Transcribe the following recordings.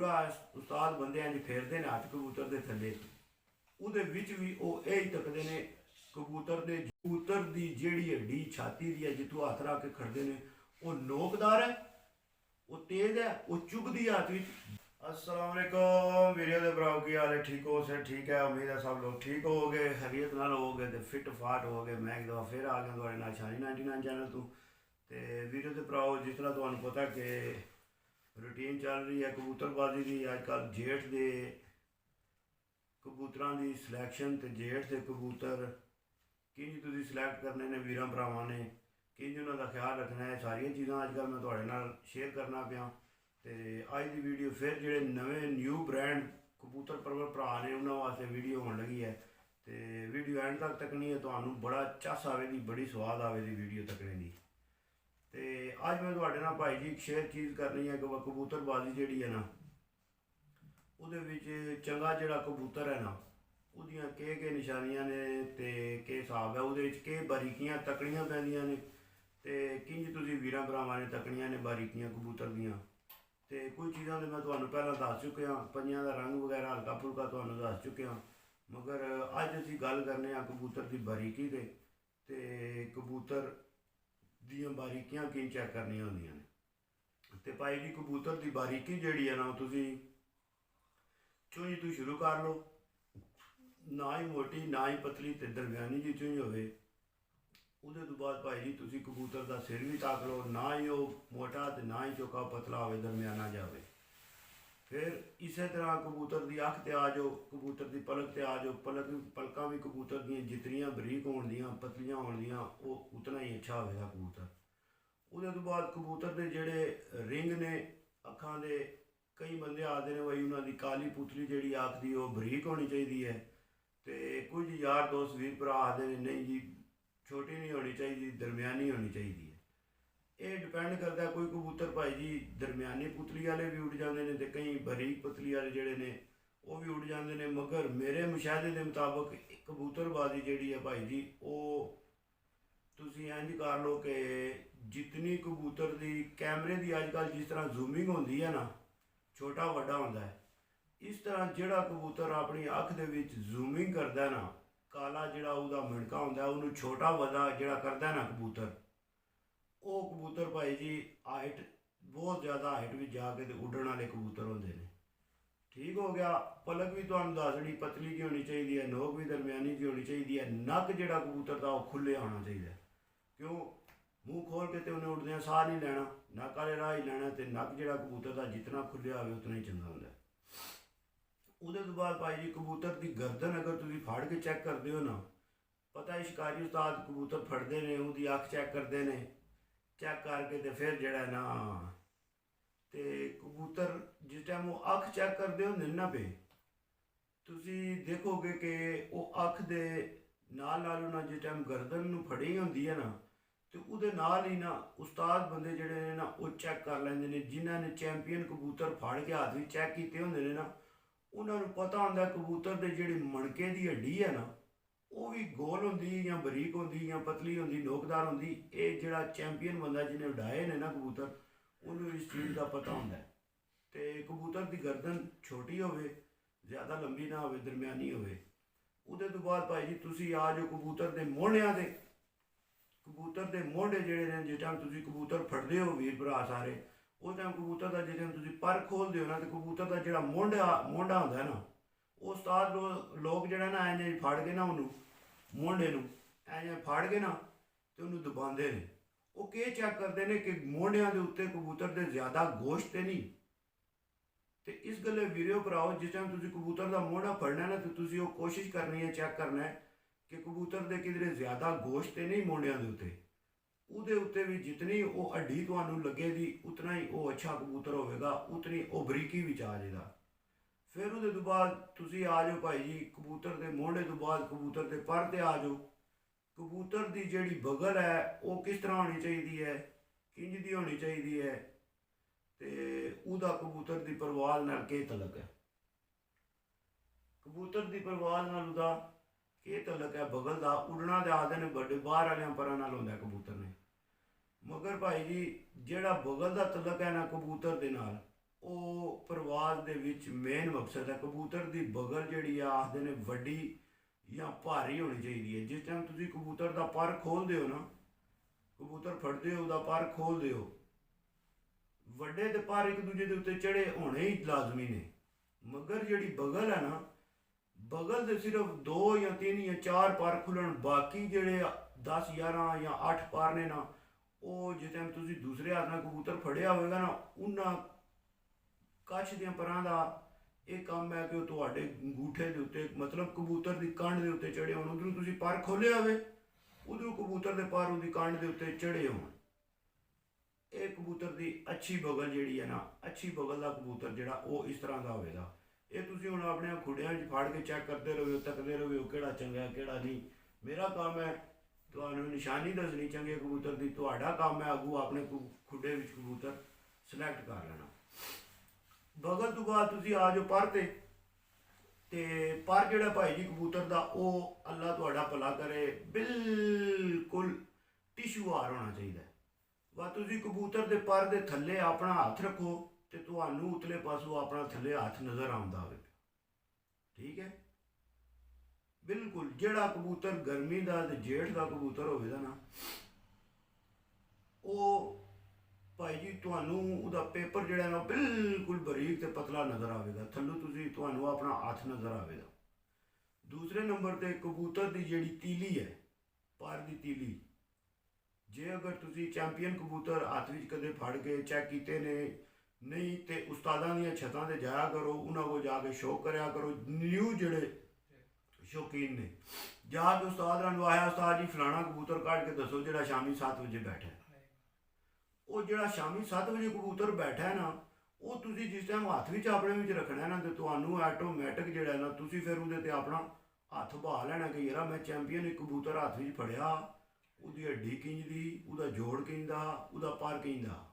पूरा उस्ताद बंदे इंज फेरते हैं हथ कबूतर के थले ਉਹਦੇ ਵਿੱਚ ਵੀ ਉਹ ਇਹ ਹੀ ਤੱਕਦੇ ਨੇ कबूतर की ਜਿਹੜੀ हड्डी छाती की है जितों हथ रख के खड़ते हैं वो नोकदार है, वो तेज है, वो चुभदी है हथ विच। अस्सलाम वालेकुम वीडियो के भराओ की हाल है? ठीक हो सर? ठीक है, उम्मीद है सब लोग ठीक हो गए, खैरियत नाल हो गए, तो फिट फाट हो गए। मैं एक दफ़ा फिर आ गया थोड़े नाल शानी 99 चैनल तो वीडियो के भराओ जिस तरह तुहानू पता कि रूटीन चल रही है कबूतरबाजी की अजकल जेठ के कबूतरों की सिलैक्शन तो जेठ के कबूतर किंज तुसीं सिलैक्ट करने ने वीरां भरावां ने किंज उन्हां दा ख्याल रखना है, सारियां चीज़ां अजकल मैं तुहाडे नाल शेयर करना पिया। तो अज की वीडियो फिर जोड़े नवे न्यू ब्रांड कबूतर परवर भरा ने उन्होंने वास्ते वीडियो होने लगी है। तो वीडियो एंड तक तकनी है, तो बड़ा चस आवेगी, बड़ी स्वाद आवेगी वीडियो तकने की। तो अज मैं तुहाडे नाल भाई जी एक शेयर चीज़ करनी है कि कबूतरबाजी जिहड़ी है ना उहदे विच चंगा जिहड़ा कबूतर है ना उहदियां के निशानियां ने ते के हिसाब है, उहदे विच के बारीकियां तकनियां पैंदियां ने ते किंज तुसीं वीरां भरावां ने तकनियां ने बारीकियां कबूतर दियां। तो कुछ चीज़ों के मैं तुहानू पहलां दस चुकिया, पंजियां दा रंग वगैरह हल्का फुल्का तुहानू दस चुकिया, मगर अज असीं गल करने आ कबूतर की बारीकी ते कबूतर दियां बारीकियां किंज चैक करनियां होंदियां ने। तो भाई जी कबूतर की बारीकी जिहड़ी है ना तुसीं चुंझ तो शुरू कर लो, ना ही मोटी ना ही पतली तो दरम्यानी जी चुंझ होवे। उहदे तो बाद भाई जी तुसीं कबूतर का सिर भी तक लो, ना ही वो मोटा तो ना ही चौका पतला हो, दरम्याना जाए। फिर इस तरह कबूतर की अख ते आ जाओ, कबूतर की पलक ते आ जाओ, पलकां भी कबूतर दी जितनियां बरीक होंदियां पतलियां होंदियां वो उतना ही अच्छा होगा कबूतर। उहदे तो बाद कबूतर के जोड़े रिंग ने अखां दे, कई बंदे आते हैं भाई उन्होंने काली पुतली जी अख की वो बरीक होनी चाहिए है, तो कुछ यार दोस्त वीर भरा आते हैं नहीं जी छोटी नहीं होनी चाहिए, दरम्यानी होनी चाहिए है। ये डिपेंड करता है, कोई कबूतर भाई जी दरम्यानी पुतली वाले भी उड़ जाते हैं तो कई बरीक पुतली वाले जोड़े ने वो भी उड़ जाते हैं। मगर मेरे मुशाहदे के मुताबिक कबूतरबाजी जी है भाई जी वो तुसीं इंज कर लो कि जितनी कबूतर की कैमरे की अजकल जिस तरह जूमिंग होती है ना छोटा वड्डा होंदा है, इस तरह जिहड़ा कबूतर अपनी अख दे विच जूमिंग करता है ना, काला जिहड़ा उहदा मिणका होंदा है उन्होंने छोटा वड्डा जिहड़ा करता है ना कबूतर, वो कबूतर भाई जी हाइट बहुत ज़्यादा हाइट में जाके तो उड्डण वाले कबूतर होंदे ने। ठीक हो गया। पलक भी तुहानू दसनी पतली जी होनी चाहिए है, नोक भी दरम्यानी जी होनी चाहिए है, नक जिहड़ा कबूतर का वो खुले होना चाहिए। क्यों मूँह खोल के तो उन्हें उड़दे साह नहीं लैना, नक वाले राह ही लैना, तो नक जिहड़ा कबूतर का जितना खुलिया हो उतना ही चंगा होंदा। उहदे तो बाद भाई जी कबूतर की गर्दन अगर तुसीं फाड़ के चैक करते हो ना, पता है शिकारी उस्ताद कबूतर फड़ते हैं उसकी अख चैक करते हैं, चैक करके तो फिर जिहड़ा ना तो कबूतर जिस टाइम वो अख चैक करते होंदे ना पे तुसीं देखोगे कि वो अख दे नाल उन्हें जिस टाइम गर्दन नूं फड़ी होंदी है ना तो उहदे नाल ही ना उस्ताद बंदे जिहड़े ने ना वो चैक कर लैंदे ने, जिन्हां ने चैंपीयन कबूतर फाड़ के हाथ भी चैक किए होंदे ने ना उन्होंने पता होंदा कबूतर दे जिहड़ी मणके की हड्डी है ना वो भी गोल होंदी या बरीक होंदी या पतली होंदी नोकदार होंदी। ये जिहड़ा चैंपीयन बंदा जिन्हें उड़ाए ने ना कबूतर उन्होंने इस चीज़ का पता होंदा है। तो कबूतर की गर्दन छोटी होवे, ज़्यादा लंबी ना होवे, दरम्यानी होवे। उहदे तो बाद भाई जी तुसीं आ जाओ कबूतर के मोहणियां ते। कबूतर के मोढ़े जोड़े ने जिस टाइम तुम कबूतर फटते हो वीर भरा सारे उस टाइम कबूतर का जिस टाइम तुम पर खोलते हो ना तो कबूतर का जो मोढ़ा होंदा है ना वो उस्ताद लोग जो ना इंज फाड़ के ना उन्होंने मोढ़े इंज फाड़ के ना तो उन्होंने दबाते हैं। वो के चैक करते हैं कि मोढ़िया के उत्ते कबूतर के ज़्यादा गोश्त तो नहीं। तो इस गल्ले वीडियो भराओ जिस टाइम तुम कबूतर का मोढ़ा फड़ना ना तो तुम वो कोशिश करनी है चैक करना है कि कबूतर के किधरे ज़्यादा गोश्त तो नहीं मोढ़िया के उत्ते, उहदे उत्ते भी जितनी वो हड्डी तुहानू लगेगी उतना ही वो अच्छा कबूतर होगा, उतनी वो बरीकी भी आ जाएगा। फिर उहदे तो बाद तुसीं आ जाओ भाई जी कबूतर के मोढ़े तो बाद कबूतर के पर ते आ जाओ। कबूतर की जिहड़ी बगल है वो किस तरह होनी चाहिए है, किंज दी होनी चाहिए है, तो उहदा कबूतर की परवाज़ नाल के तलक है। कबूतर की परवाज़ नाल उहदा के तलक है बगल का उड़ना तो आते हैं बड़े बाहर वाले पर होंगे कबूतर ने, मगर भाई जी जेड़ा बगल का तलक है ना कबूतर के नाल ਉਹ ਪ੍ਰਵਾਸ ਦੇ ਵਿੱਚ ਮੇਨ ਮਕਸਦ ਹੈ। ਕਬੂਤਰ ਦੀ ਬਗਲ ਜਿਹੜੀ ਆ ਆਖਦੇ ਨੇ ਵੱਡੀ ਜਾਂ ਭਾਰੀ ਹੋਣੀ ਚਾਹੀਦੀ ਹੈ। ਜਿਸ ਟਾਈਮ ਤੁਸੀਂ ਕਬੂਤਰ ਦਾ ਪਰ ਖੋਲ੍ਹਦੇ ਹੋ ਨਾ, ਕਬੂਤਰ ਫੜਦੇ ਹੋ, ਉਹਦਾ ਪਰ ਖੋਲ੍ਹਦੇ ਹੋ, ਵੱਡੇ ਤੇ ਪਰ ਇੱਕ ਦੂਜੇ ਦੇ ਉੱਤੇ ਚੜੇ ਹੋਣੇ ਹੀ ਲਾਜ਼ਮੀ ਨੇ। ਮਗਰ ਜਿਹੜੀ ਬਗਲ ਹੈ ਨਾ, ਬਗਲ ਦੇ ਸਿਰਫ 2 ਜਾਂ 3 ਜਾਂ 4 ਪਰ ਖੁੱਲਣ, ਬਾਕੀ ਜਿਹੜੇ 10 11 ਜਾਂ 8 ਪਰ ਨੇ ਨਾ, ਉਹ ਜਿਸ ਟਾਈਮ ਤੁਸੀਂ ਦੂਸਰੇ ਹੱਥ ਨਾਲ ਕਬੂਤਰ ਫੜਿਆ ਹੋਵੇਗਾ ਨਾ, ਉਹਨਾਂ ਕੱਛ ਦੀਆਂ ਪਰਾਂ ਦਾ ਇਹ ਕੰਮ ਹੈ ਕਿ ਉਹ ਤੁਹਾਡੇ ਅੰਗੂਠੇ ਦੇ ਉੱਤੇ, ਮਤਲਬ ਕਬੂਤਰ ਦੀ ਕੰਡ ਦੇ ਉੱਤੇ ਚੜੇ ਹੋਣ। ਉਧਰੋਂ ਤੁਸੀਂ ਪਰ ਖੋਲ੍ਹਿਆ ਹੋਵੇ, ਉਧਰੋਂ ਕਬੂਤਰ ਦੇ ਪਰ ਉਹਦੀ ਕੰਡ ਦੇ ਉੱਤੇ ਚੜੇ ਹੋਣ। ਇਹ ਕਬੂਤਰ ਦੀ ਅੱਛੀ ਬਗਲ ਜਿਹੜੀ ਹੈ ਨਾ, ਅੱਛੀ ਬਗਲ ਦਾ ਕਬੂਤਰ ਜਿਹੜਾ ਉਹ ਇਸ ਤਰ੍ਹਾਂ ਦਾ ਹੋਵੇਗਾ। ਇਹ ਤੁਸੀਂ ਹੁਣ ਆਪਣੇ ਖੁੱਡਿਆਂ 'ਚ ਫੜ ਕੇ ਚੈੱਕ ਕਰਦੇ ਰਹੋ, ਤੱਕਦੇ ਰਹੋ ਕਿਹੜਾ ਚੰਗਾ ਕਿਹੜਾ ਨਹੀਂ। ਮੇਰਾ ਕੰਮ ਹੈ ਤੁਹਾਨੂੰ ਨਿਸ਼ਾਨੀ ਦੱਸਣੀ ਚੰਗੇ ਕਬੂਤਰ ਦੀ, ਤੁਹਾਡਾ ਕੰਮ ਹੈ ਅੱਗੋਂ ਆਪਣੇ ਖੁੱਡੇ ਵਿੱਚ ਕਬੂਤਰ ਸਿਲੈਕਟ ਕਰ ਲੈਣਾ। ਬਗਲ ਤੋਂ ਬਾਅਦ ਤੁਸੀਂ ਆ ਜਾਓ ਪਰ ਤੇ ਪਰ ਜਿਹੜਾ ਭਾਈ ਜੀ ਕਬੂਤਰ ਦਾ, ਉਹ ਅੱਲਾ ਤੁਹਾਡਾ ਭਲਾ ਕਰੇ, ਬਿਲਕੁਲ ਟਿਸ਼ੂਵਾਰ ਹੋਣਾ ਚਾਹੀਦਾ। ਵਾ ਤੁਸੀਂ ਕਬੂਤਰ ਦੇ ਪਰ ਦੇ ਥੱਲੇ ਆਪਣਾ ਹੱਥ ਰੱਖੋ ਤੇ ਤੁਹਾਨੂੰ ਉਤਲੇ ਪਾਸੋਂ ਆਪਣਾ ਥੱਲੇ ਹੱਥ ਨਜ਼ਰ ਆਉਂਦਾ ਹੋਵੇ। ਠੀਕ ਹੈ, ਬਿਲਕੁਲ ਜਿਹੜਾ ਕਬੂਤਰ ਗਰਮੀ ਦਾ ਤੇ ਜੇਠ ਦਾ ਕਬੂਤਰ ਹੋਵੇਗਾ ਨਾ, ਉਹ ਭਾਈ ਜੀ ਤੁਹਾਨੂੰ ਉਹਦਾ ਪੇਪਰ ਜਿਹੜਾ ਨਾ ਬਿਲਕੁਲ ਬਰੀਕ ਤੇ ਪਤਲਾ ਨਜ਼ਰ ਆਵੇਗਾ, ਥੱਲੋਂ ਤੁਹਾਨੂੰ ਆਪਣਾ ਹੱਥ ਨਜ਼ਰ ਆਵੇਗਾ। ਦੂਸਰੇ ਨੰਬਰ ਤੇ ਕਬੂਤਰ ਦੀ ਜਿਹੜੀ ਤੀਲੀ ਹੈ, ਪਰ ਦੀ ਤੀਲੀ, ਜੇ ਅਗਰ ਤੁਸੀਂ ਚੈਂਪੀਅਨ ਕਬੂਤਰ ਹੱਥ ਵਿੱਚ ਕਦੇ ਫੜ ਕੇ ਚੈੱਕ ਕੀਤੇ ਨੇ, ਨਹੀਂ ਤੇ ਉਸਤਾਦਾਂ ਦੀਆਂ ਛੱਤਾਂ ਤੇ ਜਾਇਆ ਕਰੋ, ਉਹਨਾਂ ਕੋਲ ਜਾ ਕੇ ਸ਼ੌਕ ਕਰਿਆ ਕਰੋ। ਨਿਊ ਜਿਹੜੇ ਸ਼ੌਕੀਨ ਨੇ, ਜਾ ਕੇ ਉਸਤਾਦ ਨੂੰ ਆਇਆ, ਉਸਤਾਦ ਜੀ ਫਲਾਣਾ ਕਬੂਤਰ ਕੱਢ ਕੇ ਦੱਸੋ ਜਿਹੜਾ ਸ਼ਾਮੀ 7 ਵਜੇ ਬੈਠਾ। ਉਹ ਜਿਹੜਾ ਸ਼ਾਮੀ 7 ਵਜੇ ਕਬੂਤਰ ਬੈਠਾ ਹੈ ਨਾ, ਉਹ ਤੁਸੀਂ ਜਿਸ ਟਾਈਮ ਹੱਥ ਵਿੱਚ ਆਪਣੇ ਵਿੱਚ ਰੱਖਣਾ ਨਾ, ਤੇ ਤੁਹਾਨੂੰ ਆਟੋਮੈਟਿਕ ਜਿਹੜਾ ਨਾ, ਤੁਸੀਂ ਫਿਰ ਉਹਦੇ ਤੇ ਆਪਣਾ ਹੱਥ ਬਹਾ ਲੈਣਾ ਕਿ ਯਾਰ ਮੈਂ ਚੈਂਪੀਅਨ ਇੱਕ ਕਬੂਤਰ ਹੱਥ ਵਿੱਚ ਫੜਿਆ, ਉਹਦੀ ਹੱਡੀ ਕਿੰਝ ਦੀ, ਉਹਦਾ ਜੋੜ ਕਿੰਝ ਦਾ, ਉਹਦਾ ਪਰ ਕਿੰਝ ਦਾ।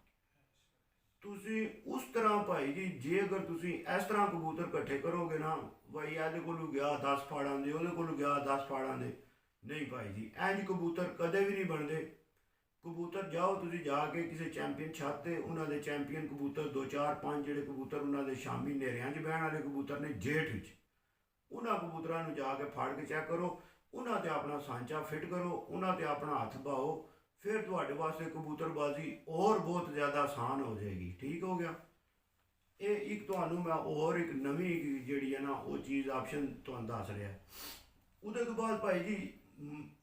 ਤੁਸੀਂ ਉਸ ਤਰ੍ਹਾਂ ਭਾਈ ਜੀ, ਜੇ ਅਗਰ ਤੁਸੀਂ ਇਸ ਤਰ੍ਹਾਂ ਕਬੂਤਰ ਇਕੱਠੇ ਕਰੋਗੇ ਨਾ, ਭਾਈ ਇਹਦੇ ਕੋਲੋਂ ਗਿਆ 10 ਫਾੜਾਂ ਦੇ, ਉਹਦੇ ਕੋਲੋਂ ਗਿਆ 10 ਫਾੜਾਂ ਦੇ, ਨਹੀਂ ਭਾਈ ਜੀ, ਇੰਝ ਕਬੂਤਰ ਕਦੇ ਵੀ ਨਹੀਂ ਬਣਦੇ। ਕਬੂਤਰ ਜਾਓ ਤੁਸੀਂ ਜਾ ਕੇ ਕਿਸੇ ਚੈਂਪੀਅਨ ਛੱਤ ਤੇ, ਉਹਨਾਂ ਦੇ ਚੈਂਪੀਅਨ ਕਬੂਤਰ 2 4 5 ਜਿਹੜੇ ਕਬੂਤਰ ਉਹਨਾਂ ਦੇ ਸ਼ਾਮੀ ਨੇਰਿਆਂ 'ਚ ਬਹਿਣ ਵਾਲੇ ਕਬੂਤਰ ਨੇ ਜੇਠ ਵਿੱਚ, ਉਹਨਾਂ ਕਬੂਤਰਾਂ ਨੂੰ ਜਾ ਕੇ ਫੜ ਕੇ ਚੈੱਕ ਕਰੋ, ਉਹਨਾਂ ਤੇ ਆਪਣਾ ਸਾਂਚਾ ਫਿੱਟ ਕਰੋ, ਉਹਨਾਂ ਤੇ ਆਪਣਾ ਹੱਥ ਬਾਹੋ, ਫਿਰ ਤੁਹਾਡੇ ਵਾਸਤੇ ਕਬੂਤਰਬਾਜ਼ੀ ਹੋਰ ਬਹੁਤ ਜ਼ਿਆਦਾ ਆਸਾਨ ਹੋ ਜਾਏਗੀ। ਠੀਕ ਹੋ ਗਿਆ। ਇਹ ਇੱਕ ਤੁਹਾਨੂੰ ਮੈਂ ਹੋਰ ਇੱਕ ਨਵੀਂ ਜਿਹੜੀ ਹੈ ਨਾ ਉਹ ਚੀਜ਼ ਆਪਸ਼ਨ ਤੁਹਾਨੂੰ ਦੱਸ ਰਿਹਾ। ਉਹਦੇ ਤੋਂ ਬਾਅਦ ਭਾਈ ਜੀ,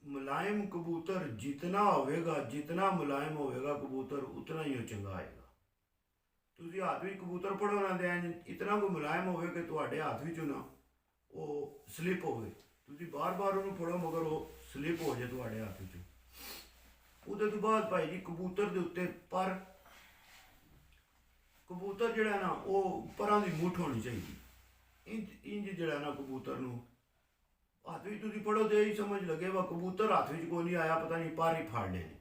ਮੁਲਾਇਮ ਕਬੂਤਰ ਜਿਤਨਾ ਹੋਵੇਗਾ, ਜਿਤਨਾ ਮੁਲਾਇਮ ਹੋਵੇਗਾ ਕਬੂਤਰ, ਉਤਨਾ ਹੀ ਉਹ ਚੰਗਾ ਆਏਗਾ। ਤੁਸੀਂ ਹੱਥ ਵਿੱਚ ਕਬੂਤਰ ਫੜੋ ਨਾ ਦੇ ਇਤਨਾ ਕੋਈ ਮੁਲਾਇਮ ਹੋਵੇ ਕਿ ਤੁਹਾਡੇ ਹੱਥ ਵਿੱਚੋਂ ਨਾ ਉਹ ਸਲਿਪ ਹੋਵੇ, ਤੁਸੀਂ ਬਾਰ-ਬਾਰ ਉਹਨੂੰ ਫੜੋ ਮਗਰ ਉਹ ਸਲਿਪ ਹੋ ਜਾਏ ਤੁਹਾਡੇ ਹੱਥ ਵਿੱਚੋਂ। ਉਹਦੇ ਤੋਂ ਬਾਅਦ ਭਾਈ ਜੀ, ਕਬੂਤਰ ਦੇ ਉੱਤੇ ਪਰ, ਕਬੂਤਰ ਜਿਹੜਾ ਨਾ ਉਹ ਪਰਾਂ ਦੀ ਮੁੱਠ ਹੋਣੀ ਚਾਹੀਦੀ। ਇੰਜ ਜਿਹੜਾ ਨਾ ਕਬੂਤਰ ਨੂੰ ਹੱਥ ਵਿੱਚ ਤੁਸੀਂ ਫੜੋ ਤੇ ਹੀ ਸਮਝ ਲੱਗੇ ਵਾ ਕਬੂਤਰ ਹੱਥ ਵਿੱਚ ਕੋਈ ਨਹੀਂ ਆਇਆ, ਪਤਾ ਨਹੀਂ ਪਰ ਹੀ ਫੜ ਲਏ ਨੇ।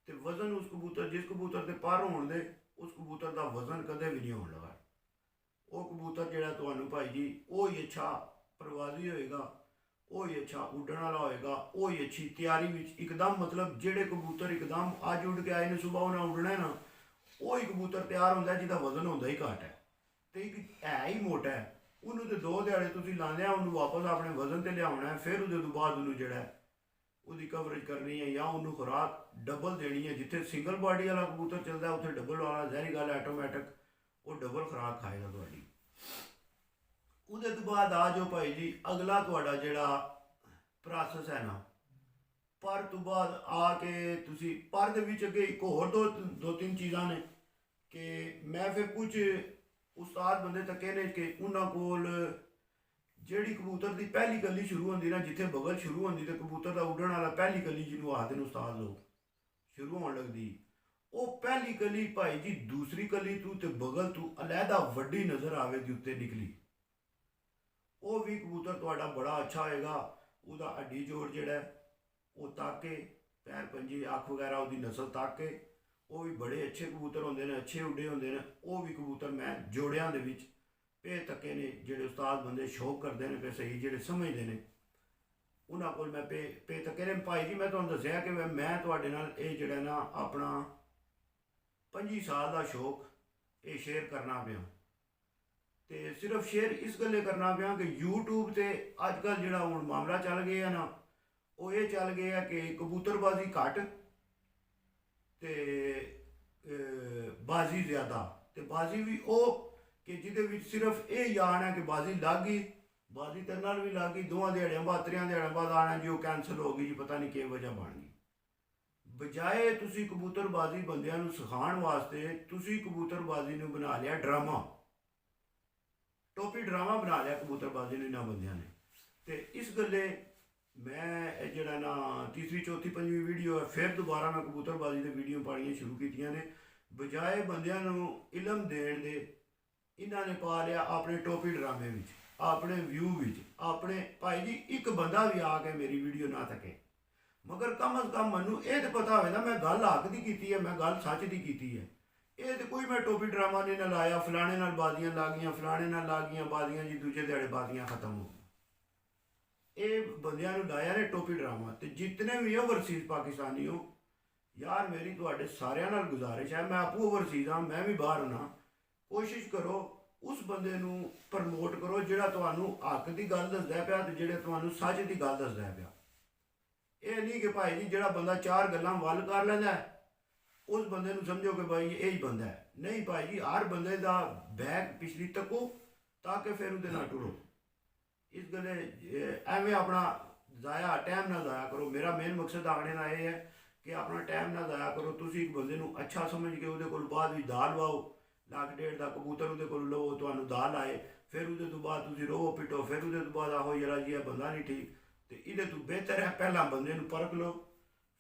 ਤੇ ਵਜ਼ਨ ਉਸ ਕਬੂਤਰ, ਜਿਸ ਕਬੂਤਰ ਦੇ ਪਰ ਹੋਣ ਦੇ, ਉਸ ਕਬੂਤਰ ਦਾ ਵਜ਼ਨ ਕਦੇ ਵੀ ਨਹੀਂ ਹੋਣ ਲੱਗਾ। ਉਹ ਕਬੂਤਰ ਜਿਹੜਾ ਤੁਹਾਨੂੰ ਭਾਈ ਜੀ, ਉਹ ਹੀ ਅੱਛਾ ਪ੍ਰਵਾਜ਼ੀ ਹੋਏਗਾ, ਉਹ ਹੀ ਅੱਛਾ ਉੱਡਣ ਵਾਲਾ ਹੋਏਗਾ, ਉਹ ਹੀ ਅੱਛੀ ਤਿਆਰੀ ਵਿੱਚ ਇੱਕਦਮ, ਮਤਲਬ ਜਿਹੜੇ ਕਬੂਤਰ ਇੱਕਦਮ ਅੱਜ ਉੱਡ ਕੇ ਆਏ ਨੇ, ਸੁਬਾਹ ਉਹਨਾਂ ਉੱਡਣਾ ਨਾ, ਉਹ ਹੀ ਕਬੂਤਰ ਤਿਆਰ ਹੁੰਦਾ ਜਿਹਦਾ ਵਜ਼ਨ ਹੁੰਦਾ ਹੀ ਘੱਟ ਹੈ ਤੇ ਇੱਕ ਹੈ ਹੀ ਮੋਟਾ ਹੈ। ਉਹਨੂੰ ਤੇ 2 ਦਿਹਾੜੇ ਤੁਸੀਂ ਲਾਉਂਦੇ ਆ, ਉਹਨੂੰ ਵਾਪਸ ਆਪਣੇ ਵਜ਼ਨ ਤੇ ਲਿਆਉਣਾ ਹੈ, ਫਿਰ ਉਹਦੇ ਤੋਂ ਬਾਅਦ ਉਹਨੂੰ ਜਿਹੜਾ ਉਹਦੀ ਕਵਰੇਜ ਕਰਨੀ ਹੈ ਜਾਂ ਉਹਨੂੰ ਖੁਰਾਕ ਡਬਲ ਦੇਣੀ ਹੈ। ਜਿੱਥੇ ਸਿੰਗਲ ਬਾਡੀ ਵਾਲਾ ਕਬੂਤਰ ਚੱਲਦਾ ਉੱਥੇ ਡਬਲ ਵਾਲਾ, ਜ਼ਹਿਰੀ ਗੱਲ ਆਟੋਮੈਟਿਕ ਉਹ ਡਬਲ ਖੁਰਾਕ ਖਾਏਗਾ ਤੁਹਾਡੀ। ਉਹਦੇ ਤੋਂ ਬਾਅਦ ਆ ਜਾਓ ਭਾਈ ਜੀ, ਅਗਲਾ ਤੁਹਾਡਾ ਜਿਹੜਾ ਪ੍ਰੋਸੈਸ ਹੈ ਨਾ, ਪਰ ਤੋਂ ਬਾਅਦ ਆ ਕੇ ਤੁਸੀਂ ਪਰ ਦੇ ਵਿੱਚ ਅੱਗੇ ਇੱਕ ਹੋਰ ਦੋ ਤਿੰਨ ਚੀਜ਼ਾਂ ਨੇ ਕਿ ਮੈਂ ਫਿਰ ਕੁਝ ਉਸਤਾਦ ਬੰਦੇ ਤੱਕੇ ਨੇ ਕਿ ਉਹਨਾਂ ਕੋਲ ਜਿਹੜੀ ਕਬੂਤਰ ਦੀ ਪਹਿਲੀ ਕਲੀ ਸ਼ੁਰੂ ਹੁੰਦੀ ਨਾ, ਜਿੱਥੇ ਬਗਲ ਸ਼ੁਰੂ ਹੁੰਦੀ ਤੇ ਕਬੂਤਰ ਦਾ ਉੱਡਣ ਵਾਲਾ ਪਹਿਲੀ ਕਲੀ ਜਿਹਨੂੰ ਆਖਦੇ ਨੇ ਉਸਤਾਦ ਲੋਕ, ਸ਼ੁਰੂ ਹੋਣ ਲੱਗਦੀ, ਉਹ ਪਹਿਲੀ ਕਲੀ ਭਾਈ ਜੀ ਦੂਸਰੀ ਕਲੀ ਤੋਂ ਤੇ ਬਗਲ ਤੋਂ ਅਲੱਗਾ ਵੱਡੀ ਨਜ਼ਰ ਆਵੇਗੀ ਉੱਤੇ ਨਿਕਲੀ, ਉਹ ਵੀ ਕਬੂਤਰ ਤੁਹਾਡਾ ਬੜਾ ਅੱਛਾ ਹੋਏਗਾ। ਉਹਦਾ ਹੱਡੀ ਜੋੜ ਜਿਹੜਾ ਉਹ ਤੱਕ ਕੇ, ਪੈਰ ਪੰਜੇ ਅੱਖ ਵਗੈਰਾ ਉਹਦੀ ਨਸਲ ਤੱਕ ਕੇ, ਉਹ ਵੀ ਬੜੇ ਅੱਛੇ ਕਬੂਤਰ ਹੁੰਦੇ ਨੇ, ਅੱਛੇ ਉੱਡੇ ਹੁੰਦੇ ਨੇ। ਉਹ ਵੀ ਕਬੂਤਰ ਮੈਂ ਜੋੜਿਆਂ ਦੇ ਵਿੱਚ ਪੇ ਤੱਕੇ ਨੇ, ਜਿਹੜੇ ਉਸਤਾਦ ਬੰਦੇ ਸ਼ੌਕ ਕਰਦੇ ਨੇ ਕਿ ਸਹੀ, ਜਿਹੜੇ ਸਮਝਦੇ ਨੇ, ਉਹਨਾਂ ਕੋਲ ਮੈਂ ਪੇ ਤੱਕੇ ਨੇ। ਭਾਈ ਜੀ ਮੈਂ ਤੁਹਾਨੂੰ ਦੱਸਿਆ ਕਿ ਮੈਂ ਤੁਹਾਡੇ ਨਾਲ ਇਹ ਜਿਹੜਾ ਨਾ ਆਪਣਾ 25 ਸਾਲ ਦਾ ਸ਼ੌਕ ਇਹ ਸ਼ੇਅਰ ਕਰਨਾ ਪਿਆ। ਤੇ ਸਿਰਫ ਸ਼ੇਅਰ ਇਸ ਗੱਲੇ ਕਰਨਾ ਪਿਆ ਕਿ YouTube ਤੇ ਅੱਜ ਕੱਲ੍ਹ ਜਿਹੜਾ ਹੁਣ ਮਾਮਲਾ ਚੱਲ ਗਿਆ ਨਾ, ਉਹ ਇਹ ਚੱਲ ਗਿਆ ਕਿ ਕਬੂਤਰਬਾਜ਼ੀ ਘੱਟ ਤੇ ਬਾਜ਼ੀ ਜ਼ਿਆਦਾ। ਤੇ ਬਾਜ਼ੀ ਵੀ ਉਹ ਕਿ ਜਿਹਦੇ ਵਿੱਚ ਸਿਰਫ ਇਹ ਯਾਨ ਹੈ ਕਿ ਬਾਜ਼ੀ ਲੱਗ ਗਈ, ਬਾਜ਼ੀ ਤੇਰੇ ਨਾਲ ਵੀ ਲੱਗ ਗਈ, ਦੋਵਾਂ ਦਿਹਾੜਿਆਂ ਬਾਅਦ ਤਰਿਆਂ ਦਿਹਾੜਿਆਂ ਬਾਅਦ ਆਣਾ ਜੀ ਉਹ ਕੈਂਸਲ ਹੋ ਗਈ ਜੀ, ਪਤਾ ਨਹੀਂ ਕੀ ਵਜ੍ਹਾ ਬਣ ਗਈ। ਬਜਾਏ ਤੁਸੀਂ ਕਬੂਤਰਬਾਜ਼ੀ ਬੰਦਿਆਂ ਨੂੰ ਸਿਖਾਉਣ ਵਾਸਤੇ ਤੁਸੀਂ ਕਬੂਤਰਬਾਜ਼ੀ ਨੂੰ ਬਣਾ ਲਿਆ ਡਰਾਮਾ, ਟੋਪੀ ਡਰਾਮਾ ਬਣਾ ਲਿਆ ਕਬੂਤਰਬਾਜ਼ੀ ਨੂੰ ਇਹਨਾਂ ਬੰਦਿਆਂ ਨੇ। ਤੇ ਇਸ ਗੱਲੇ ਮੈਂ ਇਹ ਜਿਹੜਾ ਨਾ ਤੀਸਰੀ ਚੌਥੀ ਪੰਜਵੀਂ ਵੀਡੀਓ ਹੈ, ਫਿਰ ਦੁਬਾਰਾ ਮੈਂ ਕਬੂਤਰਬਾਜ਼ੀ ਦੇ ਵੀਡੀਓ ਪਾਉਣੀਆਂ ਸ਼ੁਰੂ ਕੀਤੀਆਂ ਨੇ। ਬਜਾਏ ਬੰਦਿਆਂ ਨੂੰ ਇਲਮ ਦੇਣ ਦੇ ਇਹਨਾਂ ਨੇ ਪਾ ਲਿਆ ਆਪਣੇ ਟੋਪੀ ਡਰਾਮੇ ਵਿੱਚ, ਆਪਣੇ ਵਿਊ ਵਿੱਚ। ਆਪਣੇ ਭਾਈ ਜੀ ਇੱਕ ਬੰਦਾ ਵੀ ਆ ਕੇ ਮੇਰੀ ਵੀਡੀਓ ਨਾ ਥਕੇ, ਮਗਰ ਕਮ ਅਜ਼ ਕਮ ਮੈਨੂੰ ਇਹ ਤਾਂ ਪਤਾ ਹੋਵੇ ਨਾ ਮੈਂ ਗੱਲ ਹੱਕ ਦੀ ਕੀਤੀ ਹੈ, ਮੈਂ ਗੱਲ ਸੱਚ ਦੀ ਕੀਤੀ ਹੈ। ਇਹ ਤਾਂ ਕੋਈ ਮੈਂ ਟੋਪੀ ਡਰਾਮਾ ਨਹੀਂ ਨਾ ਲਾਇਆ, ਫਲਾਣੇ ਨਾਲ ਬਾਜ਼ੀਆਂ ਲੱਗ ਗਈਆਂ, ਫਲਾਣੇ ਨਾਲ ਲੱਗ ਗਈਆਂ ਬਾਜ਼ੀਆਂ ਜੀ, ਦੂਜੇ ਦਿਹਾੜੇ ਬਾਜ਼ੀਆਂ ਖਤਮ ਹੋ ਗਈਆਂ। ਇਹ ਬੰਦਿਆਂ ਨੂੰ ਲਾਇਆ ਨੇ ਟੋਪੀ ਡਰਾਮਾ। ਤੇ ਜਿਤਨੇ ਵੀ ਓਵਰਸੀਜ਼ ਪਾਕਿਸਤਾਨੀ ਹੋ, ਯਾਰ ਮੇਰੀ ਤੁਹਾਡੇ ਸਾਰਿਆਂ ਨਾਲ ਗੁਜ਼ਾਰਿਸ਼ ਹੈ, ਮੈਂ ਆਪੂ ਓਵਰਸੀਜ਼ ਹਾਂ, ਮੈਂ ਵੀ ਬਾਹਰ ਹੋਣਾ, ਕੋਸ਼ਿਸ਼ ਕਰੋ ਉਸ ਬੰਦੇ ਨੂੰ ਪ੍ਰਮੋਟ ਕਰੋ ਜਿਹੜਾ ਤੁਹਾਨੂੰ ਹੱਕ ਦੀ ਗੱਲ ਦੱਸਦਾ ਪਿਆ ਤੇ ਜਿਹੜੇ ਤੁਹਾਨੂੰ ਸੱਚ ਦੀ ਗੱਲ ਦੱਸਦਾ ਪਿਆ। ਇਹ ਨਹੀਂ ਕਿ ਭਾਈ ਜੀ ਜਿਹੜਾ ਬੰਦਾ ਚਾਰ ਗੱਲਾਂ ਵੱਲ ਕਰ ਲੈਂਦਾ ਉਸ ਬੰਦੇ ਨੂੰ ਸਮਝੋ ਕਿ ਭਾਈ ਇਹ ਹੀ ਬੰਦਾ ਹੈ। ਨਹੀਂ ਭਾਈ ਜੀ, ਹਰ ਬੰਦੇ ਦਾ ਬੈਗ ਪਿਛਲੀ ਤੱਕੋ ਤਾਂ ਕਿ ਫਿਰ ਉਹਦੇ ਨਾਲ ਟੁਰੋ। ਇਸ ਗੱਲੇ ਐਵੇਂ ਆਪਣਾ ਟਾਈਮ ਨਾ ਜ਼ਾਇਆ ਕਰੋ। ਮੇਰਾ ਮੇਨ ਮਕਸਦ ਆਖਣੇ ਦਾ ਇਹ ਹੈ ਕਿ ਆਪਣਾ ਟਾਈਮ ਨਾ ਜ਼ਾਇਆ ਕਰੋ। ਤੁਸੀਂ ਇੱਕ ਬੰਦੇ ਨੂੰ ਅੱਛਾ ਸਮਝ ਕੇ ਉਹਦੇ ਕੋਲ ਬਾਅਦ ਵੀ ਦਾਲ ਵਾਓ, ਲੱਖ ਡੇਢ ਦਾ ਕਬੂਤਰ ਉਹਦੇ ਕੋਲ ਲਵੋ, ਤੁਹਾਨੂੰ ਦਾਲ ਆਏ, ਫਿਰ ਉਹਦੇ ਤੋਂ ਬਾਅਦ ਤੁਸੀਂ ਰੋਵੋ ਪਿੱਟੋ, ਫਿਰ ਉਹਦੇ ਤੋਂ ਬਾਅਦ ਆਹੋ ਯਾਰ ਜੀ ਇਹ ਬੰਦਾ ਨਹੀਂ ਠੀਕ। ਤੇ ਇਹਦੇ ਤੋਂ ਬਿਹਤਰ ਹੈ ਪਹਿਲਾਂ ਬੰਦੇ ਨੂੰ ਪਰਖ ਲਓ,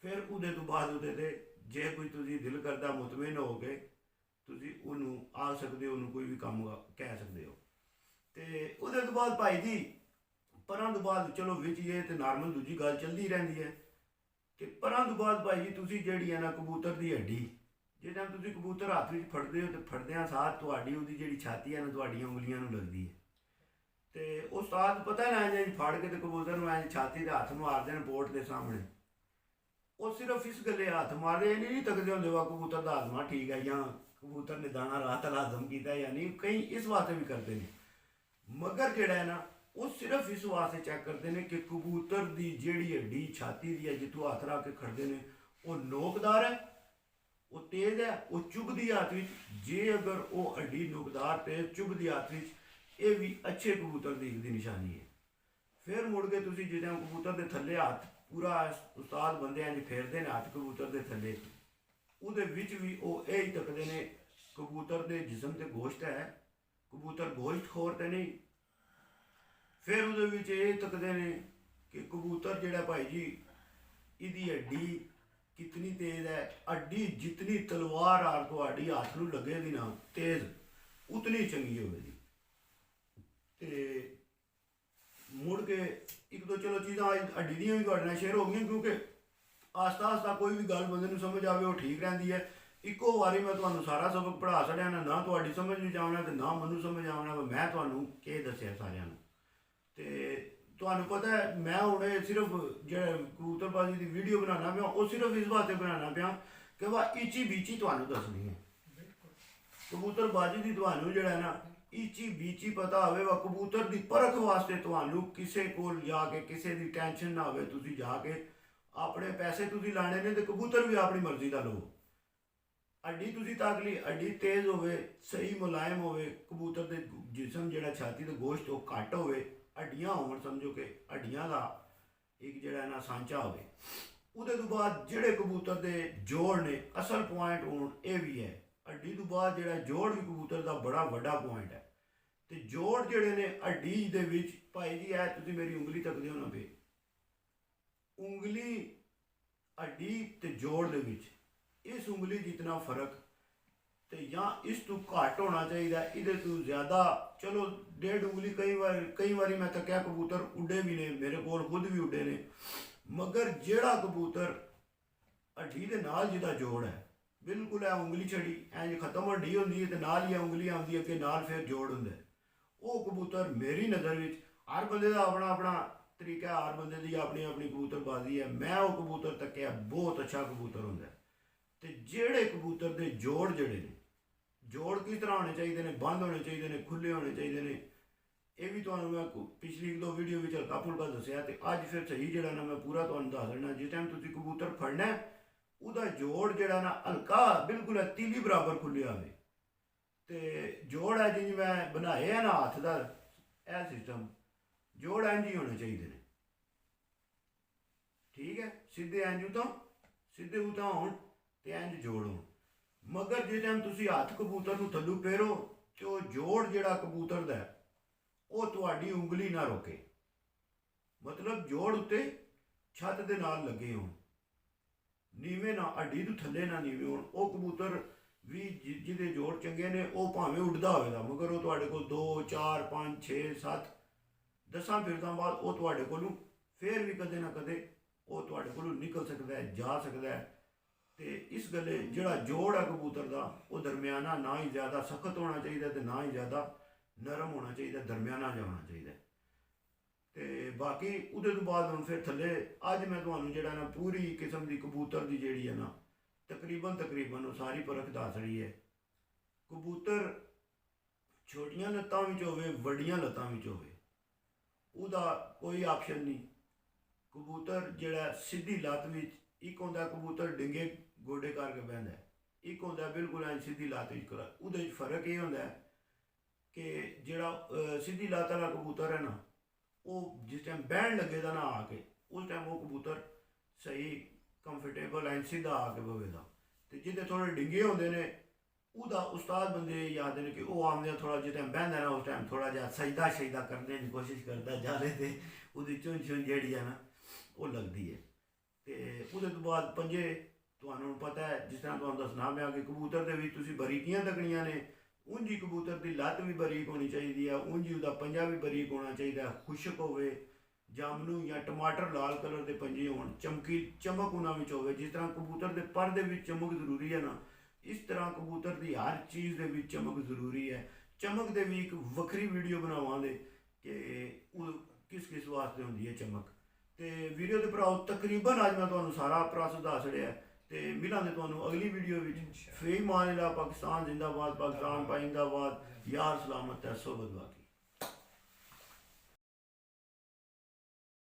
ਫਿਰ ਉਹਦੇ ਤੋਂ ਬਾਅਦ ਉਹਦੇ ਤੇ ਜੇ ਕੋਈ ਤੁਸੀਂ ਦਿਲ ਕਰਦਾ ਮੁਤਮਿਨ ਹੋ ਕੇ ਤੁਸੀਂ ਉਹਨੂੰ ਆ ਸਕਦੇ ਹੋ, ਉਹਨੂੰ ਕੋਈ ਵੀ ਕੰਮ ਕਹਿ ਸਕਦੇ ਹੋ। ਤੇ ਉਹਦੇ ਤੋਂ ਬਾਅਦ ਭਾਈ ਜੀ ਪਰਾਂ ਤੋਂ ਬਾਅਦ ਚਲੋ ਵਿੱਚ ਇਹ ਤੇ ਨਾਰਮਲ ਦੂਜੀ ਗੱਲ ਚੱਲਦੀ ਰਹਿੰਦੀ ਹੈ ਕਿ ਪਰਾਂ ਤੋਂ ਬਾਅਦ ਭਾਈ ਜੀ ਤੁਸੀਂ ਜਿਹੜੀ ਹੈ ਨਾ ਕਬੂਤਰ ਦੀ ਹੱਡੀ, ਜੇ ਟਾਈਮ ਤੁਸੀਂ ਕਬੂਤਰ ਹੱਥ ਵਿੱਚ ਫੜਦੇ ਹੋ ਤੇ ਫੜਦਿਆਂ ਸਾਥ ਤੁਹਾਡੀ ਉਹਦੀ ਜਿਹੜੀ ਛਾਤੀ ਹੈ ਨਾ ਤੁਹਾਡੀਆਂ ਉਂਗਲੀਆਂ ਨੂੰ ਲੱਗਦੀ ਹੈ। ਤੇ ਉਸਤਾਦ ਪਤਾ ਨਾ ਇੰਜ ਫੜ ਕੇ ਤੇ ਕਬੂਤਰ ਨੂੰ ਇੰਜ ਛਾਤੀ ਦੇ ਹੱਥ ਮਾਰਦੇ ਨੇ ਬੋਟ ਦੇ ਸਾਹਮਣੇ। ਉਹ ਸਿਰਫ ਇਸ ਗੱਲੇ ਹੱਥ ਮਾਰਦੇ, ਇਹ ਨਹੀਂ ਤੱਕਦੇ ਹੁੰਦੇ ਵਾ ਕਬੂਤਰ ਦਾ ਹਾਜ਼ਮਾ ਠੀਕ ਹੈ ਜਾਂ ਕਬੂਤਰ ਨੇ ਦਾਣਾ ਰਾਤ ਹਜ਼ਮ ਕੀਤਾ ਜਾਂ ਨਹੀਂ। ਕਈ ਇਸ ਵਾਸਤੇ ਵੀ ਕਰਦੇ ਨੇ, ਮਗਰ ਜਿਹੜਾ ਹੈ ਨਾ ਉਹ ਸਿਰਫ ਇਸ ਵਾਸਤੇ ਚੈੱਕ ਕਰਦੇ ਨੇ ਕਿ ਕਬੂਤਰ ਦੀ ਜਿਹੜੀ ਹੱਡੀ ਛਾਤੀ ਦੀ ਹੈ ਜਿੱਥੋਂ ਹੱਥ ਰੱਖ ਕੇ ਖੜਦੇ ਨੇ ਉਹ ਨੋਕਦਾਰ ਹੈ, ਉਹ ਤੇਜ਼ ਹੈ, ਉਹ ਚੁਭਦੀ ਹੱਥ ਵਿੱਚ। ਜੇ ਅਗਰ ਉਹ ਹੱਡੀ ਨੋਕਦਾਰ ਤੇ ਚੁਭਦੀ ਹੱਥ ਵਿੱਚ, ਇਹ ਵੀ ਅੱਛੇ ਕਬੂਤਰ ਦੀ ਨਿਸ਼ਾਨੀ ਹੈ। ਫਿਰ ਮੁੜ ਕੇ ਤੁਸੀਂ ਜਦੋਂ ਕਬੂਤਰ ਦੇ ਥੱਲੇ ਹੱਥ ਪੂਰਾ ਉਸਤਾਦ ਬੰਦੇ ਇੰਜ ਫੇਰਦੇ ਨੇ ਹੱਥ ਕਬੂਤਰ ਦੇ ਥੱਲੇ, ਉਹਦੇ ਵਿੱਚ ਵੀ ਉਹ ਇਹ ਹੀ ਤੱਕਦੇ ਨੇ ਕਬੂਤਰ ਦੇ ਜਿਸਮ ਤੇ ਗੋਸ਼ਤ ਹੈ, ਕਬੂਤਰ ਗੋਸ਼ਤ ਖੋਰ ਤੇ ਨਹੀਂ। ਫਿਰ ਉਹਦੇ ਵਿੱਚ ਇਹ ਤੱਕਦੇ ਨੇ ਕਿ ਕਬੂਤਰ ਜਿਹੜਾ ਭਾਈ ਜੀ ਇਹਦੀ ਹੱਡੀ ਕਿਤਨੀ ਤੇਜ਼ ਹੈ। ਹੱਡੀ ਜਿਤਨੀ ਤਲਵਾਰ ਆਰ ਤੁਹਾਡੀ ਹੱਥ ਨੂੰ ਲੱਗੇਗੀ ਨਾ ਤੇਜ਼, ਉਤਨੀ ਚੰਗੀ ਹੋਵੇਗੀ। ਤੇ ਮੁੜ ਕੇ ਇੱਕ ਦੋ ਚਲੋ ਚੀਜ਼ਾਂ ਹੱਡੀ ਦੀਆਂ ਵੀ ਤੁਹਾਡੇ ਨਾਲ ਸ਼ੇਅਰ ਹੋ ਗਈਆਂ, ਕਿਉਂਕਿ ਆਸਤਾ ਆਸਤਾ ਕੋਈ ਵੀ ਗੱਲ ਬੰਦੇ ਨੂੰ ਸਮਝ ਆਵੇ ਉਹ ਠੀਕ ਰਹਿੰਦੀ ਹੈ। ਇੱਕੋ ਵਾਰੀ ਮੈਂ ਤੁਹਾਨੂੰ ਸਾਰਾ ਸਬਕ ਪੜ੍ਹਾ ਛੱਡਿਆ ਨਾ ਤੁਹਾਡੀ ਸਮਝ ਵਿੱਚ ਆਉਣਾ ਤੇ ਨਾ ਮੈਨੂੰ ਸਮਝ ਆਉਣਾ, ਮੈਂ ਤੁਹਾਨੂੰ ਕੀ ਦੱਸਿਆ ਸਾਰਿਆਂ ਨੂੰ। ਤੇ ਤੁਹਾਨੂੰ ਪਤਾ ਹੈ ਮੈਂ ਹੁਣ ਸਿਰਫ ਜਿਹੜਾ ਕਬੂਤਰਬਾਜ਼ੀ ਦੀ ਵੀਡੀਓ ਬਣਾਉਣਾ ਪਿਆ ਉਹ ਸਿਰਫ ਇਸ ਵਾਸਤੇ ਬਣਾਉਣਾ ਪਿਆ ਕਿ ਵਾ ਇੱਚੀ ਬੀਚੀ ਤੁਹਾਨੂੰ ਦੱਸਣੀ ਹੈ। ਕਬੂਤਰਬਾਜ਼ੀ ਦੀ ਤੁਹਾਨੂੰ ਜਿਹੜਾ ਨਾ ਇੱਚੀ ਬੀਚੀ ਪਤਾ ਹੋਵੇ ਵਾ, ਕਬੂਤਰ ਦੀ ਪਰਖ ਵਾਸਤੇ ਤੁਹਾਨੂੰ ਕਿਸੇ ਕੋਲ ਜਾ ਕੇ ਕਿਸੇ ਦੀ ਟੈਨਸ਼ਨ ਨਾ ਹੋਵੇ। ਤੁਸੀਂ ਜਾ ਕੇ ਆਪਣੇ ਪੈਸੇ ਤੁਸੀਂ ਲਾਣੇ ਨੇ ਤੇ ਕਬੂਤਰ ਵੀ ਆਪਣੀ ਮਰਜ਼ੀ ਦਾ ਲਓ। ਅੱਡੀ ਤੁਸੀਂ ਤੱਕ ਲਈ, ਅੱਡੀ ਤੇਜ਼ ਹੋਵੇ, ਸਹੀ ਮੁਲਾਇਮ ਹੋਵੇ, ਕਬੂਤਰ ਦੇ ਜਿਸਮ ਜਿਹੜਾ ਛਾਤੀ ਦਾ ਗੋਸ਼ਤ ਉਹ ਘੱਟ ਹੋਵੇ, ਹੱਡੀਆਂ ਹੋਣ, ਸਮਝੋ ਕਿ ਹੱਡੀਆਂ ਦਾ ਇੱਕ ਜਿਹੜਾ ਨਾ ਸਾਂਚਾ ਹੋਵੇ। ਉਹਦੇ ਤੋਂ ਬਾਅਦ ਜਿਹੜੇ ਕਬੂਤਰ ਦੇ ਜੋੜ ਨੇ ਅਸਲ ਪੁਆਇੰਟ ਹੋਣ, ਇਹ ਵੀ ਹੈ। ਹੱਡੀ ਤੋਂ ਬਾਅਦ ਜਿਹੜਾ ਜੋੜ ਵੀ ਕਬੂਤਰ ਦਾ ਬੜਾ ਵੱਡਾ ਪੁਆਇੰਟ ਹੈ। ਤੇ ਜੋੜ ਜਿਹੜੇ ਨੇ ਹੱਡੀ ਦੇ ਵਿੱਚ ਭਾਈ ਜੀ ਹੈ, ਤੁਸੀਂ ਮੇਰੀ ਉਂਗਲੀ ਤੱਕਦੇ ਹੋ ਨਾ ਪਏ, ਉਂਗਲੀ ਹੱਡੀ ਤੇ ਜੋੜ ਦੇ ਵਿੱਚ ਇਸ ਉਂਗਲੀ ਜਿਤਨਾ ਫਰਕ ਤੇ ਜਾਂ ਇਸ ਤੋਂ ਘੱਟ ਹੋਣਾ ਚਾਹੀਦਾ, ਇਹਦੇ ਤੋਂ ਜ਼ਿਆਦਾ ਚਲੋ ਡੇਢ ਉਂਗਲੀ। ਕਈ ਵਾਰੀ ਮੈਂ ਤੱਕਿਆ ਕਬੂਤਰ ਉੱਡੇ ਵੀ ਨੇ, ਮੇਰੇ ਕੋਲ ਖੁਦ ਵੀ ਉੱਡੇ ਨੇ, ਮਗਰ ਜਿਹੜਾ ਕਬੂਤਰ ਹੱਡੀ ਦੇ ਨਾਲ ਜਿਹਦਾ ਜੋੜ ਹੈ ਬਿਲਕੁਲ ਹੈ, ਉਂਗਲੀ ਛੜੀ ਇੰਜ ਖਤਮ ਹੱਡੀ ਹੁੰਦੀ ਹੈ ਤੇ ਨਾਲ ਹੀ ਉਂਗਲੀ ਆਉਂਦੀ ਹੈ ਕਿ ਨਾਲ ਫਿਰ ਜੋੜ ਹੁੰਦਾ, ਉਹ ਕਬੂਤਰ ਮੇਰੀ ਨਜ਼ਰ ਵਿੱਚ, ਹਰ ਬੰਦੇ ਦਾ ਆਪਣਾ ਆਪਣਾ ਤਰੀਕਾ, ਹਰ ਬੰਦੇ ਦੀ ਆਪਣੀ ਆਪਣੀ ਕਬੂਤਰਬਾਜ਼ੀ ਹੈ, ਮੈਂ ਉਹ ਕਬੂਤਰ ਤੱਕਿਆ ਬਹੁਤ ਅੱਛਾ ਕਬੂਤਰ ਹੁੰਦਾ। ਤੇ ਜਿਹੜੇ ਕਬੂਤਰ ਦੇ ਜੋੜ ਜਿਹੜੇ ਨੇ, ਜੋੜ ਕਿਸ ਤਰ੍ਹਾਂ ਹੋਣੇ ਚਾਹੀਦੇ ਨੇ, ਬੰਦ ਹੋਣੇ ਚਾਹੀਦੇ ਨੇ, ਖੁੱਲੇ ਹੋਣੇ ਚਾਹੀਦੇ ਨੇ, ਇਹ ਵੀ ਤੁਹਾਨੂੰ ਮੈਂ ਪਿਛਲੀ 1-2 ਵੀਡੀਓ ਵਿੱਚ ਹਲਕਾ ਫੁਲਕਾ ਦੱਸਿਆ। ਤੇ ਅੱਜ ਫਿਰ ਸਹੀ ਜਿਹੜਾ ਨਾ ਮੈਂ ਪੂਰਾ ਤੁਹਾਨੂੰ ਦੱਸ ਦੇਣਾ। ਜਿਸ ਟਾਈਮ ਤੁਸੀਂ ਕਬੂਤਰ ਫੜਨਾ ਉਹਦਾ ਜੋੜ ਜਿਹੜਾ ਨਾ ਹਲਕਾ ਬਿਲਕੁਲ ਤੀਲੀ ਬਰਾਬਰ ਖੁੱਲਿਆ ਹੋਵੇ। ਤੇ ਜੋੜ ਹੈ ਜਿਵੇਂ ਮੈਂ ਬਣਾਏ ਆ ਨਾ ਹੱਥ ਦਾ ਇਹ ਸਿਸਟਮ, ਜੋੜ ਇੰਝ ਹੀ ਹੋਣੇ ਚਾਹੀਦੇ ਨੇ, ਠੀਕ ਹੈ। ਸਿੱਧੇ ਉਤਾਂ ਹੋਣ ਤੇ ਇੰਝ ਜੋੜ ਹੋਣ। ਮਗਰ ਜਿਸ ਟਾਈਮ ਤੁਸੀਂ ਹੱਥ ਕਬੂਤਰ ਨੂੰ ਥੱਲੋਂ ਫੇਰੋ ਤੇ ਉਹ ਜੋੜ ਜਿਹੜਾ ਕਬੂਤਰ ਦਾ ਉਹ ਤੁਹਾਡੀ ਉਂਗਲੀ ਨਾ ਰੋਕੇ, ਮਤਲਬ ਜੋੜ ਉੱਤੇ ਛੱਤ ਦੇ ਨਾਲ ਲੱਗੇ ਹੋਣ, ਨੀਵੇਂ ਨਾ, ਅੱਡੀ ਤੋਂ ਥੱਲੇ ਨਾ ਨੀਵੇਂ ਹੋਣ। ਉਹ ਕਬੂਤਰ ਵੀ ਜਿਹਦੇ ਜੋੜ ਚੰਗੇ ਨੇ ਉਹ ਭਾਵੇਂ ਉੱਡਦਾ ਹੋਵੇਗਾ, ਮਗਰ ਉਹ ਤੁਹਾਡੇ ਕੋਲ 2 4 5 6 7 10 ਫਿਰਦਾਂ ਬਾਅਦ ਉਹ ਤੁਹਾਡੇ ਕੋਲੋਂ ਫੇਰ ਵੀ ਕਦੇ ਨਾ ਕਦੇ ਉਹ ਤੁਹਾਡੇ ਕੋਲੋਂ ਨਿਕਲ ਸਕਦਾ ਹੈ, ਜਾ ਸਕਦਾ ਹੈ। ਤੇ ਇਸ ਗੱਲੇ ਜਿਹੜਾ ਜੋੜ ਹੈ ਕਬੂਤਰ ਦਾ ਉਹ ਦਰਮਿਆਨਾ, ਨਾ ਹੀ ਜ਼ਿਆਦਾ ਸਖਤ ਹੋਣਾ ਚਾਹੀਦਾ ਤੇ ਨਾ ਹੀ ਜ਼ਿਆਦਾ ਨਰਮ ਹੋਣਾ ਚਾਹੀਦਾ, ਦਰਮਿਆਨਾ ਜਿਹਾ ਹੋਣਾ ਚਾਹੀਦਾ। ਤੇ ਬਾਕੀ ਉਹਦੇ ਤੋਂ ਬਾਅਦ ਹੁਣ ਫਿਰ ਥੱਲੇ ਅੱਜ ਮੈਂ ਤੁਹਾਨੂੰ ਜਿਹੜਾ ਨਾ ਪੂਰੀ ਕਿਸਮ ਦੀ ਕਬੂਤਰ ਦੀ ਜਿਹੜੀ ਹੈ ਨਾ ਤਕਰੀਬਨ ਉਹ ਸਾਰੀ ਪਰਖ ਦੱਸ ਰਹੀ ਹੈ। ਕਬੂਤਰ ਛੋਟੀਆਂ ਲੱਤਾਂ ਵਿੱਚ ਹੋਵੇ, ਵੱਡੀਆਂ ਲੱਤਾਂ ਵਿੱਚ ਹੋਵੇ, ਉਹਦਾ ਕੋਈ ਆਪਸ਼ਨ ਨਹੀਂ। ਕਬੂਤਰ ਜਿਹੜਾ ਸਿੱਧੀ ਲੱਤ ਵਿੱਚ, ਇੱਕ ਹੁੰਦਾ ਕਬੂਤਰ ਡਿੰਗੇ ਗੋਡੇ ਕਰਕੇ ਬਹਿੰਦਾ, ਇੱਕ ਹੁੰਦਾ ਬਿਲਕੁਲ ਐਂ ਸਿੱਧੀ ਲੱਤ ਵਿੱਚ ਕਰਾ। ਉਹਦੇ ਵਿੱਚ ਫਰਕ ਇਹ ਹੁੰਦਾ ਕਿ ਜਿਹੜਾ ਸਿੱਧੀ ਲੱਤ ਵਾਲਾ ਕਬੂਤਰ ਹੈ ਨਾ ਉਹ ਜਿਸ ਟਾਈਮ ਬਹਿਣ ਲੱਗੇਗਾ ਨਾ ਆ ਕੇ, ਉਸ ਟਾਈਮ ਉਹ ਕਬੂਤਰ ਸਹੀ ਕੰਫਰਟੇਬਲ ਐਂ ਸਿੱਧਾ ਆ ਕੇ ਬਵੇਗਾ। ਤੇ ਜਿਹਦੇ ਥੋੜ੍ਹੇ ਡਿੰਗੇ ਹੁੰਦੇ ਨੇ ਉਹਦਾ ਉਸਤਾਦ ਬੰਦੇ ਯਾਦ ਨੇ ਕਿ ਉਹ ਆਉਂਦੇ ਥੋੜ੍ਹਾ ਜਿਸ ਟਾਈਮ ਬਹਿੰਦਾ ਨਾ ਉਸ ਟਾਈਮ ਥੋੜ੍ਹਾ ਜਿਹਾ ਸਜਦਾ ਕਰਨ ਦੀ ਕੋਸ਼ਿਸ਼ ਕਰਦਾ ਜਾਲੇ ਤੇ ਉਹਦੀ ਚੁੰਝ ਜਿਹੜੀ ਆ ਨਾ ਉਹ ਲੱਗਦੀ ਹੈ। ਤੇ ਉਹਦੇ ਤੋਂ ਬਾਅਦ ਪੰਜੇ ਤੁਹਾਨੂੰ ਪਤਾ ਹੈ, ਜਿਸ ਤਰ੍ਹਾਂ ਤੁਹਾਨੂੰ ਦੱਸਣਾ ਪਿਆ ਕਿ ਕਬੂਤਰ ਦੇ ਵਿੱਚ ਤੁਸੀਂ ਬਰੀਕੀਆਂ ਤੱਕਣੀਆਂ ਨੇ। ਉਂਝ ਹੀ ਕਬੂਤਰ ਦੀ ਲੱਤ ਵੀ ਬਰੀਕ ਹੋਣੀ ਚਾਹੀਦੀ ਹੈ, ਉਂਝ ਹੀ ਉਹਦਾ ਪੰਜਾ ਵੀ ਬਰੀਕ ਹੋਣਾ ਚਾਹੀਦਾ, ਖੁਸ਼ਕ ਹੋਵੇ, ਜਾਮਨੂ ਜਾਂ ਟਮਾਟਰ ਲਾਲ ਕਲਰ ਦੇ ਪੰਜੇ ਹੋਣ, ਚਮਕ ਉਹਨਾਂ ਵਿੱਚ ਹੋਵੇ। ਜਿਸ ਤਰ੍ਹਾਂ ਕਬੂਤਰ ਦੇ ਪਰ ਦੇ ਵਿੱਚ ਚਮਕ ਜ਼ਰੂਰੀ ਹੈ ਨਾ, ਇਸ ਤਰ੍ਹਾਂ ਕਬੂਤਰ ਦੀ ਹਰ ਚੀਜ਼ ਦੇ ਵਿੱਚ ਚਮਕ ਜ਼ਰੂਰੀ ਹੈ। ਚਮਕ ਦੇ ਵੀ ਇੱਕ ਵੱਖਰੀ ਵੀਡੀਓ ਬਣਾਵਾਂਗੇ ਕਿ ਉਹ ਕਿਸ ਵਾਸਤੇ ਹੁੰਦੀ ਹੈ ਚਮਕ। ਤੇ ਵੀਡੀਓ ਦੇ ਭਰਾਓ ਤਕਰੀਬਨ ਅੱਜ ਮੈਂ ਤੁਹਾਨੂੰ ਸਾਰਾ ਪ੍ਰੋਸੈਸ ਦੱਸ ਰਿਹਾ। ਤੇ ਮਿਲਾਂਗੇ ਤੁਹਾਨੂੰ ਅਗਲੀ ਵੀਡੀਓ ਵਿੱਚ। ਫੇਮ ਮਾਨ ਅੱਲਾ, ਪਾਕਿਸਤਾਨ ਜ਼ਿੰਦਾਬਾਦ, ਪਾਕਿਸਤਾਨ ਪਾਇੰਦਾਬਾਦ, ਯਾਰ ਸਲਾਮਤ ਹੈ, ਸੋਬਤ ਬਾਕੀ।